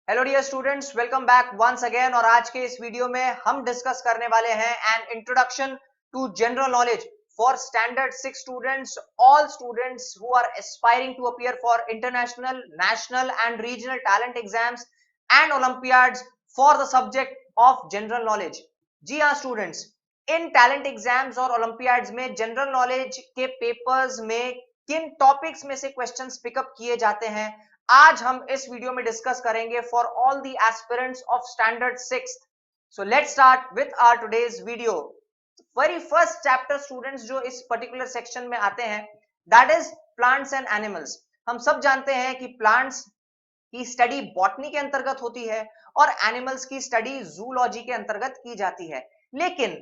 Hello dear students, welcome back once again. और आज के इस वीडियो में हम डिस्कस करने वाले हैं an introduction to general knowledge for standard 6 students, all students who are aspiring to appear for international, national and regional talent exams and olympiads for the subject of general knowledge. जी हाँ students, इन talent exams और olympiads में general knowledge के papers में किन topics में से क्वेश्चंस पिकअप किए जाते हैं, आज हम इस वीडियो में डिस्कस करेंगे for all the aspirants of standard 6th। So let's start with our today's video. Very first chapter students जो इस पर्टिकुलर सेक्शन में आते हैं, that is plants and animals. हम सब जानते हैं कि प्लांट्स की स्टडी बॉटनी के अंतर्गत होती है और एनिमल्स की स्टडी जूलॉजी के अंतर्गत की जाती है। लेकिन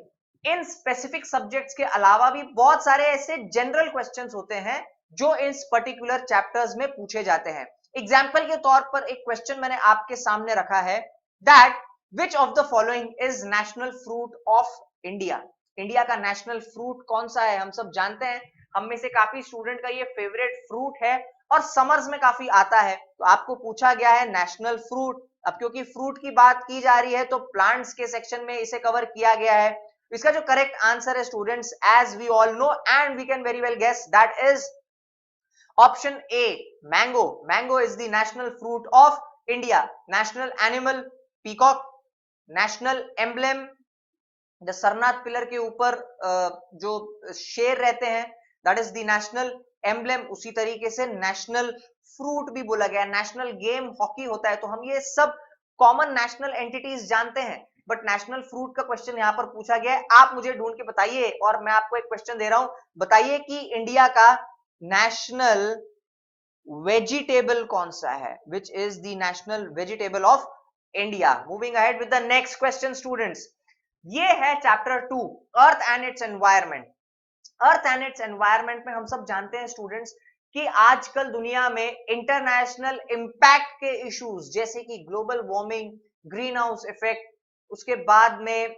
इन स्पेसिफिक सब्जेक्ट्स के अलावा भी बहुत सारे ऐसे जनरल क्वेश्चंस होते हैं जो इस पर्टिकुलर चैप्टर्स में पूछे जाते हैं। एग्जाम्पल के तौर पर एक क्वेश्चन मैंने आपके सामने रखा है, that which of the following is national fruit of India. India का नेशनल फ्रूट कौन सा है? हम सब जानते हैं, हम में से काफी स्टूडेंट का ये फेवरेट फ्रूट है और समर्स में काफी आता है। तो आपको पूछा गया है नेशनल फ्रूट। अब क्योंकि फ्रूट की बात की जा रही है तो प्लांट्स के सेक्शन में इसे कवर किया गया है। इसका जो करेक्ट आंसर है students, as we all know and we can very well guess, that is option A, mango. Mango is the national fruit of India. National animal peacock, national emblem the Sarnath pillar के ऊपर जो शेर रहते हैं, that is the national emblem. उसी तरीके से national fruit भी बोला गया। नेशनल गेम हॉकी होता है। तो हम ये सब कॉमन नेशनल एंटिटीज जानते हैं, बट नेशनल फ्रूट का क्वेश्चन यहाँ पर पूछा गया है। आप मुझे ढूंढ के बताइए, और मैं आपको एक क्वेश्चन दे रहा हूं, बताइए कि इंडिया का नेशनल वेजिटेबल कौन सा है, which is the national vegetable of India. Moving ahead with the next question students, ये है chapter 2, earth and its environment. Earth and its environment में हम सब जानते हैं स्टूडेंट्स कि आजकल दुनिया में इंटरनेशनल इंपैक्ट के इश्यूज जैसे कि global warming, green house effect, उसके बाद में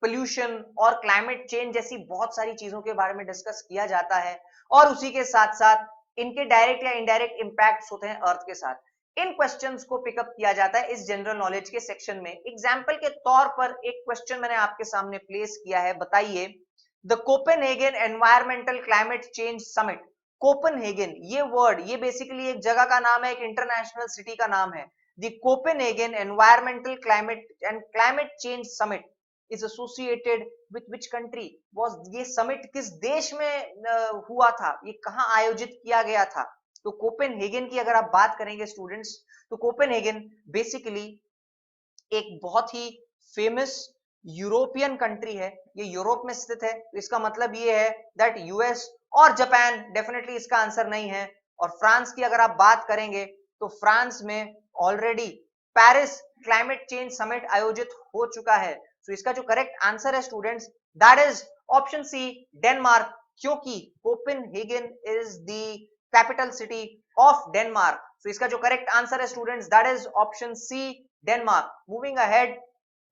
पोल्यूशन और क्लाइमेट चेंज जैसी बहुत सारी चीजों के बारे में डिस्कस किया जाता है। और उसी के साथ साथ इनके डायरेक्ट या इनडायरेक्ट इंपैक्ट्स होते हैं अर्थ के साथ। इन क्वेश्चंस को पिकअप किया जाता है इस जनरल नॉलेज के सेक्शन में। एग्जाम्पल के तौर पर एक क्वेश्चन मैंने आपके सामने प्लेस किया है, बताइए the Copenhagen environmental climate change summit. Copenhagen ये वर्ड, ये बेसिकली एक जगह का नाम है, एक इंटरनेशनल सिटी का नाम है। The Copenhagen environmental climate change summit is associated with which country? was ये समिट किस देश में हुआ था, ये कहां आयोजित किया गया था? तो कोपेनहेगन की अगर आप बात करेंगे स्टूडेंट्स, तो कोपेनहेगन बेसिकली एक बहुत ही फेमस यूरोपियन कंट्री है। ये यूरोप में स्थित है, तो इसका मतलब ये है दैट यूएस और जापान डेफिनेटली इसका आंसर नहीं है। और फ्रांस की अगर आप बात करेंगे तो फ्रांस में already Paris climate change summit आयोजित हो चुका है। तो इसका जो करेक्ट आंसर है students, that is option C, Denmark, क्योंकि Copenhagen is the capital city of Denmark. तो इसका जो करेक्ट आंसर है students, that is option C, Denmark. Moving ahead,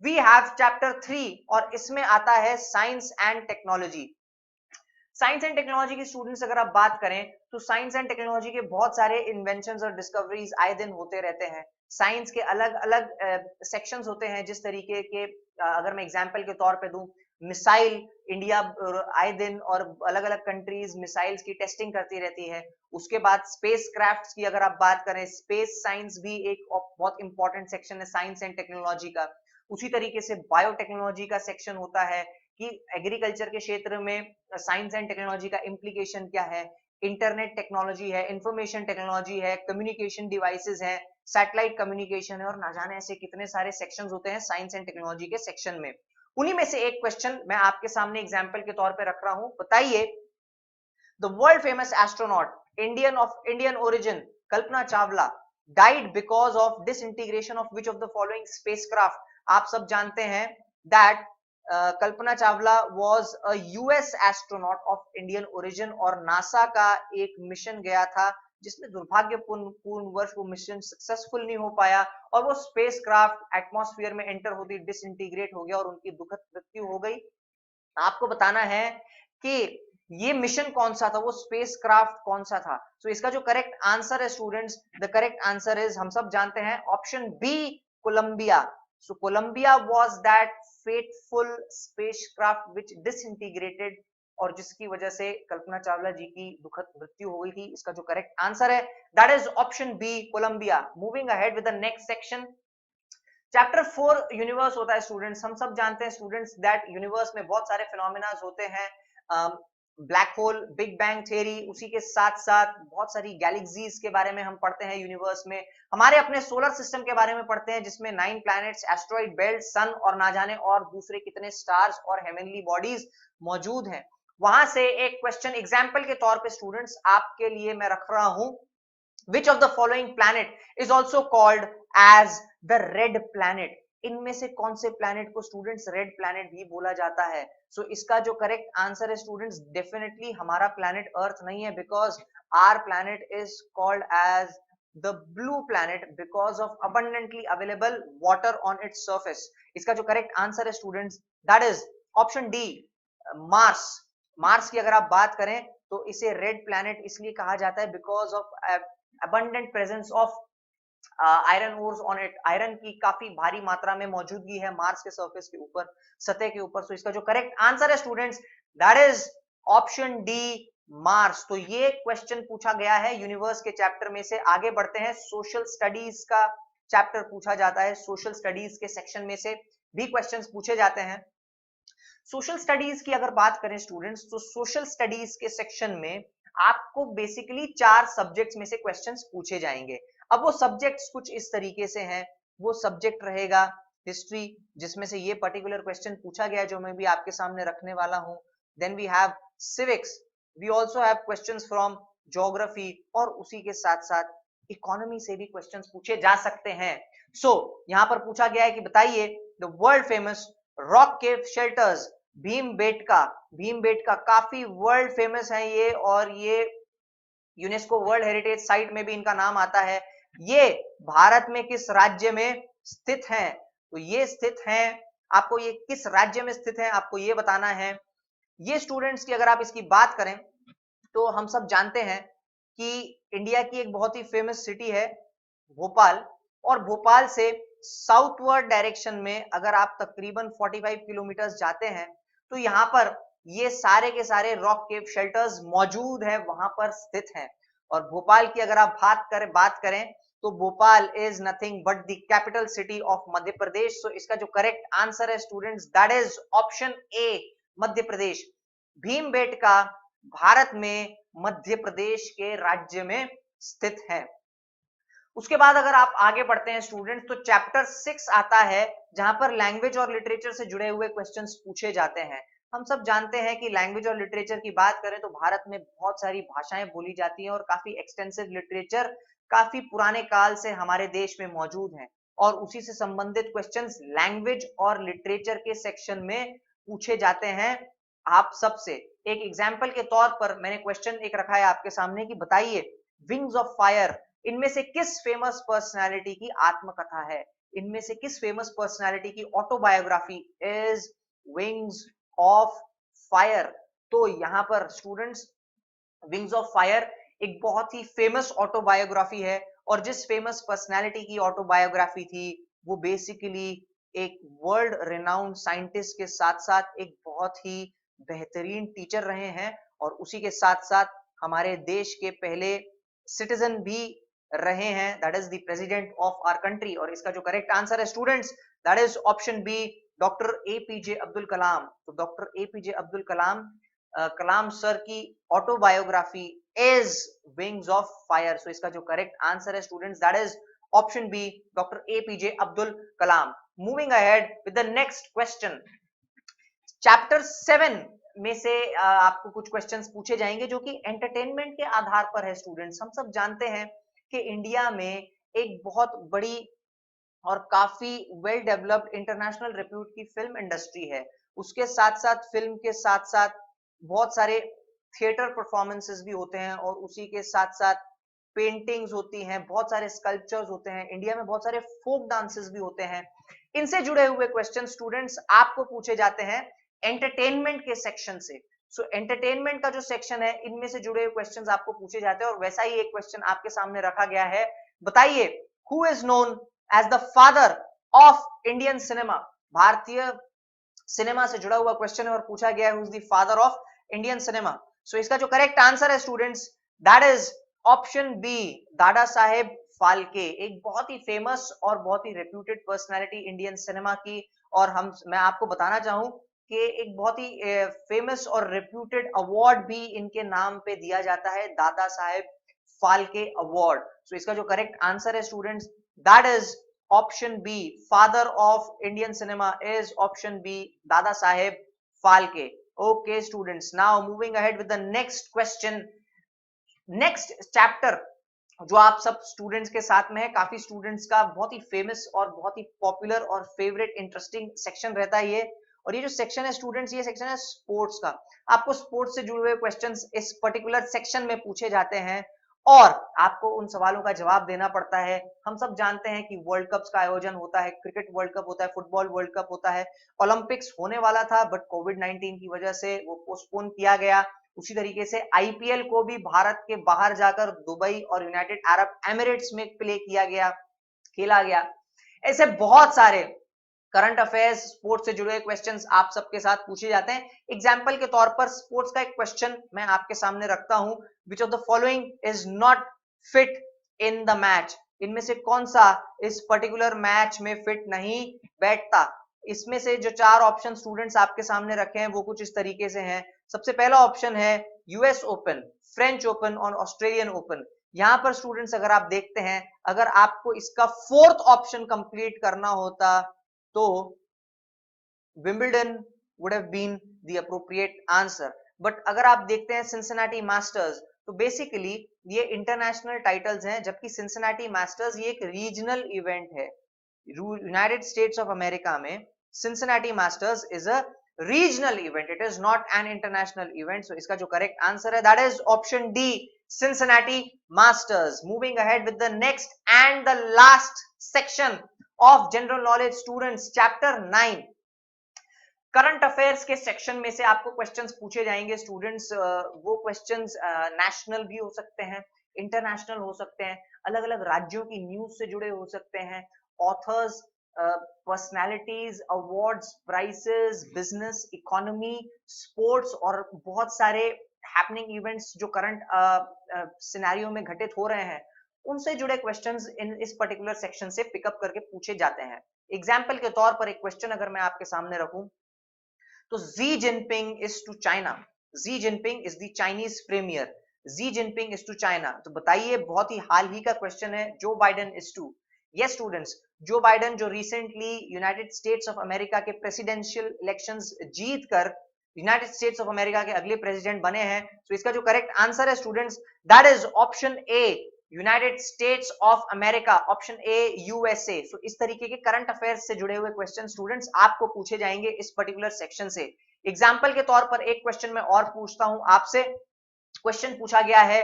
we have chapter 3 और इसमें आता है science and technology. Science and technology की स्टूडेंट्स अगर आप बात करें तो साइंस एंड टेक्नोलॉजी के बहुत सारे इन्वेंशंस और डिस्कवरीज आए दिन होते रहते हैं। साइंस के अलग अलग सेक्शंस होते हैं, जिस तरीके के अगर मैं एग्जांपल के तौर पे दूं, मिसाइल, इंडिया आए दिन और अलग अलग कंट्रीज मिसाइल्स की टेस्टिंग करती रहती है। उसके बाद स्पेस क्राफ्ट की अगर आप बात करें, स्पेस साइंस भी एक बहुत इंपॉर्टेंट सेक्शन है साइंस एंड टेक्नोलॉजी का। उसी तरीके से बायोटेक्नोलॉजी का सेक्शन होता है कि एग्रीकल्चर के क्षेत्र में साइंस एंड टेक्नोलॉजी का इम्प्लीकेशन क्या है। इंटरनेट टेक्नोलॉजी है, इंफॉर्मेशन टेक्नोलॉजी है, कम्युनिकेशन डिवाइसेस है, सैटेलाइट कम्युनिकेशन है, और ना जाने ऐसे कितने सारे सेक्शंस होते हैं साइंस एंड टेक्नोलॉजी के सेक्शन में। उन्हीं में से एक क्वेश्चन मैं आपके सामने एग्जांपल के तौर पे रख रहा हूं, बताइए the world famous astronaut Indian origin Kalpana Chawla died because of disintegration of which of the following spacecraft. आप सब जानते हैं that Kalpana Chawla was a US astronaut of Indian origin, और नासा का एक मिशन गया था जिसमें दुर्भाग्यपूर्ण वर्ष वो मिशन सक्सेसफुल नहीं हो पाया और वो स्पेसक्राफ्ट एटमॉस्फेयर में एंटर होती डिसइंटीग्रेट हो गया और उनकी दुखद मृत्यु हो गई। आपको बताना है कि ये मिशन कौन सा था, वो स्पेस क्राफ्ट कौन सा था? तो इसका जो करेक्ट आंसर है students, the correct answer is, हम सब जानते हैं, option B, Columbia. So Columbia was that fateful spacecraft which disintegrated, और जिसकी वजह से कल्पना चावला जी की दुखद मृत्यु हो गई थी। इसका जो करेक्ट आंसर है that is option B, Columbia. Moving ahead with the next section, chapter 4 universe होता है स्टूडेंट्स। हम सब जानते हैं स्टूडेंट्स दैट यूनिवर्स में बहुत सारे फिनोमेना होते हैं, black hole, big bang theory, उसी के साथ साथ बहुत सारी गैलेक्सीज के बारे में हम पढ़ते हैं यूनिवर्स में, हमारे अपने सोलर सिस्टम के बारे में पढ़ते हैं जिसमें 9 प्लैनेट्स, एस्ट्रॉइड बेल्ट, सन और ना जाने और दूसरे कितने स्टार्स और हेवनली बॉडीज मौजूद हैं। वहां से एक क्वेश्चन एग्जाम्पल के तौर पे स्टूडेंट्स आपके लिए मैं रख रहा हूं, which of the following planet is also called as the red planet? इनमें से कौन से प्लैनेट को स्टूडेंट्स रेड प्लैनेट भी बोला जाता है? सो इसका जो करेक्ट आंसर है स्टूडेंट्स, डेफिनेटली हमारा प्लैनेट अर्थ नहीं है, because our planet is called as the blue planet because of abundantly available water on its surface. इसका जो करेक्ट आंसर है students that is option D, Mars. Mars की अगर आप बात करें तो इसे रेड प्लैनेट इसलिए कहा जाता है because of abundant presence of iron ores on it, iron की काफी भारी मात्रा में मौजूदगी है मार्स के सरफेस के ऊपर, सतह के ऊपर। सो इसका जो करेक्ट आंसर है students that is option D, Mars. तो ये क्वेश्चन पूछा गया है यूनिवर्स के चैप्टर में से। आगे बढ़ते हैं, सोशल स्टडीज का चैप्टर पूछा जाता है, सोशल स्टडीज के सेक्शन में से भी क्वेश्चंस पूछे जाते हैं। सोशल स्टडीज की अगर बात करें स्टूडेंट्स, तो सोशल स्टडीज के सेक्शन में आपको बेसिकली 4 सब्जेक्ट्स में से क्वेश्चंस पूछे जाएंगे। अब वो सब्जेक्ट्स कुछ इस तरीके से हैं, वो सब्जेक्ट रहेगा हिस्ट्री, जिसमें से ये पर्टिकुलर क्वेश्चन पूछा गया है जो मैं भी आपके सामने रखने वाला हूं। Then we have civics, we also have questions from geography, और उसी के साथ साथ इकोनॉमी से भी क्वेश्चंस पूछे जा सकते हैं। सो यहां पर पूछा गया है कि बताइए the world famous rock cave shelters, Bhimbetka. Bhimbetka काफी वर्ल्ड फेमस है ये, और ये यूनेस्को वर्ल्ड हेरिटेज साइट में भी इनका नाम आता है। ये भारत में किस राज्य में स्थित है? तो ये स्थित है, आपको ये किस राज्य में स्थित है आपको ये बताना है। ये स्टूडेंट्स की अगर आप इसकी बात करें तो हम सब जानते हैं कि इंडिया की एक बहुत ही फेमस सिटी है भोपाल, और भोपाल से साउथवर्ड डायरेक्शन में अगर आप तकरीबन 45 किलोमीटर जाते हैं तो यहाँ पर ये सारे के सारे रॉक केव शेल्टर्स मौजूद है, वहां पर स्थित हैं। और भोपाल की अगर आप बात करें तो Bhopal is nothing but the capital city of Madhya Pradesh. तो इसका जो करेक्ट आंसर है students that is option A, Madhya Pradesh. Bhimbetka Bharat में मध्य प्रदेश के राज्य में स्थित है। उसके बाद अगर आप आगे बढ़ते हैं स्टूडेंट्स तो चैप्टर 6 आता है, जहां पर लैंग्वेज और लिटरेचर से जुड़े हुए क्वेश्चंस पूछे जाते हैं। हम सब जानते हैं कि लैंग्वेज और लिटरेचर की बात करें तो भारत में बहुत सारी भाषाएं बोली जाती हैं और काफी एक्सटेंसिव लिटरेचर काफी पुराने काल से हमारे देश में मौजूद है, और उसी से संबंधित क्वेश्चंस लैंग्वेज और लिटरेचर के सेक्शन में पूछे जाते हैं आप सबसे। एक एग्जाम्पल के तौर पर मैंने क्वेश्चन एक रखा है आपके सामने कि बताइए विंग्स ऑफ फायर, इनमें से किस फेमस पर्सनालिटी की आत्मकथा है? इनमें से किस फेमस पर्सनालिटी की autobiography is Wings of fire? तो यहां पर स्टूडेंट्स विंग्स ऑफ फायर एक बहुत ही फेमस ऑटोबायोग्राफी है, और जिस फेमस पर्सनालिटी की ऑटोबायोग्राफी थी वो बेसिकली एक वर्ल्ड रिनाउंड साइंटिस्ट के साथ साथ एक बहुत ही बेहतरीन टीचर रहे हैं, और उसी के साथ साथ हमारे देश के पहले सिटीजन भी रहे हैं, that is the president of our country. और इसका जो करेक्ट आंसर है students that is option B, doctor APJ Abdul Kalam. तो doctor APJ Abdul Kalam, Kalam sir की autobiography is Wings of Fire. So इसका जो करेक्ट आंसर है students that is option B, doctor APJ Abdul Kalam. Moving ahead with the next question, chapter 7 में से आपको कुछ questions पूछे जाएंगे जो कि एंटरटेनमेंट के आधार पर है स्टूडेंट्स। हम सब जानते हैं कि इंडिया में एक बहुत बड़ी और काफी वेल डेवलप्ड इंटरनेशनल रिप्यूट की फिल्म इंडस्ट्री है। उसके साथ साथ फिल्म के साथ साथ बहुत सारे थिएटर परफॉर्मेंसेस भी होते हैं, और उसी के साथ साथ पेंटिंग्स होती हैं, बहुत सारे स्कल्पचर्स होते हैं, इंडिया में बहुत सारे फोक डांसेस भी होते हैं। इनसे जुड़े हुए क्वेश्चन स्टूडेंट्स आपको पूछे जाते हैं एंटरटेनमेंट के सेक्शन से। सो एंटरटेनमेंट का जो सेक्शन है इनमें से जुड़े हुए क्वेश्चंस आपको पूछे जाते हैं और वैसा ही एक क्वेश्चन आपके सामने रखा गया है। बताइए who is known as the father of Indian cinema. भारतीय सिनेमा से जुड़ा हुआ क्वेश्चन है और पूछा गया है who is the father of Indian cinema. So इसका जो करेक्ट आंसर है students that is option B Dada Saheb Phalke. एक बहुत ही फेमस और बहुत ही रेप्यूटेड पर्सनालिटी इंडियन सिनेमा की। और मैं आपको बताना चाहूं कि एक बहुत ही फेमस और रेप्यूटेड अवार्ड भी इनके नाम पे दिया जाता है, दादा साहेब फाल्के अवार्ड। सो इसका जो करेक्ट आंसर है students that is option B father of Indian cinema is option B Dada Saheb Phalke. Okay students, now moving ahead with the next question. Next chapter जो आप सब स्टूडेंट्स के साथ में है, काफी स्टूडेंट्स का बहुत ही फेमस और बहुत ही पॉपुलर और फेवरेट इंटरेस्टिंग सेक्शन रहता है ये। और ये जो सेक्शन है स्टूडेंट्स, ये सेक्शन है स्पोर्ट्स का। आपको स्पोर्ट्स से जुड़े हुए क्वेश्चंस इस पर्टिकुलर सेक्शन में पूछे जाते हैं और आपको उन सवालों का जवाब देना पड़ता है। हम सब जानते हैं कि वर्ल्ड कप्स का आयोजन होता है, क्रिकेट वर्ल्ड कप होता है, फुटबॉल वर्ल्ड कप होता है, ओलंपिक्स होने वाला था बट कोविड-19 की वजह से वो पोस्टपोन किया गया। उसी तरीके से आईपीएल को भी भारत के बाहर जाकर दुबई और यूनाइटेड अरब एमिरेट्स में प्ले किया गया, खेला गया। ऐसे बहुत सारे करंट अफेयर्स स्पोर्ट्स से जुड़े क्वेश्चंस आप सबके साथ पूछे जाते हैं। एग्जाम्पल के तौर पर स्पोर्ट्स का एक क्वेश्चन मैं आपके सामने रखता हूं, which of the following is not fit in the match. इनमें से कौन सा इस पर्टिकुलर मैच में फिट नहीं बैठता। इसमें से जो चार ऑप्शन स्टूडेंट्स आपके सामने रखे हैं वो कुछ इस तरीके से हैं। सबसे पहला ऑप्शन है यूएस ओपन, फ्रेंच ओपन और ऑस्ट्रेलियन ओपन। यहां पर स्टूडेंट्स अगर आप देखते हैं, अगर आपको इसका फोर्थ ऑप्शन कंप्लीट करना होता तो Wimbledon would have been the appropriate answer. But अगर आप देखते हैं सिंसिनाटी मास्टर्स, तो बेसिकली ये इंटरनेशनल टाइटल्स हैं, जबकि सिंसिनाटी मास्टर्स ये एक रीजनल इवेंट है। यूनाइटेड स्टेट्स ऑफ अमेरिका में Cincinnati Masters is a regional event, it is not an international event. So इसका जो करेक्ट आंसर है that is option D Cincinnati Masters. Moving ahead with the next and the last section of general knowledge students, chapter 9 current affairs के section में से आपको questions पूछे जाएंगे students. वो क्वेश्चंस नेशनल भी हो सकते हैं, इंटरनेशनल हो सकते हैं, अलग अलग राज्यों की न्यूज से जुड़े हो सकते हैं, authors, personalities, awards, prices, business, economy, sports और बहुत सारे हैपनिंग इवेंट्स जो करंट सिनेरियो में घटित हो रहे हैं, उनसे जुड़े क्वेश्चंस इस पर्टिकुलर सेक्शन से पिकअप करके पूछे जाते हैं। एग्जाम्पल के तौर पर एक क्वेश्चन अगर मैं आपके सामने रखूं, तो Xi Jinping is to China, Xi Jinping is the Chinese premier, Xi Jinping is to China. तो बताइए, बहुत ही हाल ही का क्वेश्चन है, जो Biden is to. Yes students, जो बाइडेन जो recently United States of America के प्रेसिडेंशियल इलेक्शंस जीत कर यूनाइटेड स्टेट्स ऑफ अमेरिका के अगले प्रेसिडेंट बने हैं। तो इसका जो करेक्ट आंसर है students that is option A United States of America, option A USA. So इस तरीके के करंट अफेयर्स से जुड़े हुए क्वेश्चन स्टूडेंट्स आपको पूछे जाएंगे इस पर्टिकुलर सेक्शन से। एग्जाम्पल के तौर पर एक क्वेश्चन मैं और पूछता हूं आपसे। क्वेश्चन पूछा गया है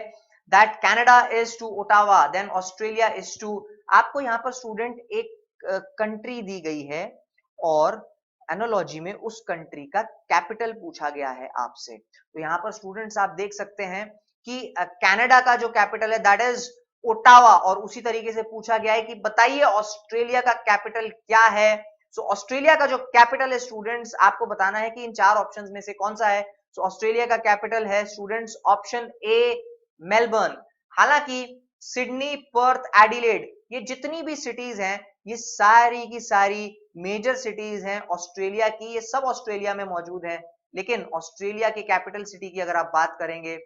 that Canada is to Ottawa then Australia is to. आपको यहां पर स्टूडेंट एक कंट्री दी गई है और एनोलॉजी में उस कंट्री का कैपिटल पूछा गया है आपसे। तो यहां पर स्टूडेंट्स आप देख सकते हैं कि कनाडा का जो कैपिटल है दैट इज ओटावा, और उसी तरीके से पूछा गया है कि बताइए ऑस्ट्रेलिया का कैपिटल क्या है। सो ऑस्ट्रेलिया का जो कैपिटल है स्टूडेंट्स, आपको बताना है कि इन चार ऑप्शंस में से कौन सा है। सो ऑस्ट्रेलिया का कैपिटल है स्टूडेंट्स ऑप्शन ए मेलबर्न। हालांकि सिडनी, पर्थ, एडिलेड, ये जितनी भी सिटीज हैं ये सारी की सारी मेजर सिटीज हैं ऑस्ट्रेलिया की, ये सब ऑस्ट्रेलिया में मौजूद है। लेकिन ऑस्ट्रेलिया की कैपिटल सिटी की अगर आप बात करेंगे,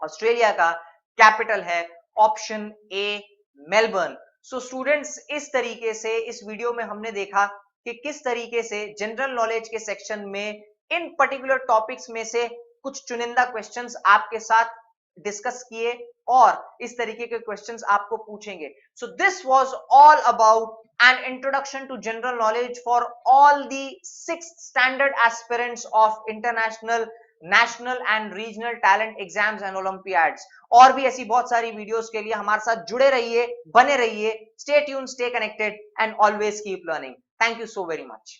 ऑस्ट्रेलिया का कैपिटल है option A Melbourne. So students, इस तरीके से इस वीडियो में हमने देखा कि किस तरीके से जनरल नॉलेज के सेक्शन में इन पर्टिकुलर टॉपिक्स में से कुछ चुनिंदा क्वेश्चंस आपके साथ डिस्कस किए और इस तरीके के क्वेश्चंस आपको पूछेंगे। So this was all about an introduction to general knowledge for all the 6th standard aspirants of international, national and regional talent exams and olympiads। और भी ऐसी बहुत सारी वीडियोस के लिए हमारे साथ जुड़े रहिए, बने रहिए। Stay tuned, stay connected and always keep learning. Thank you so very much।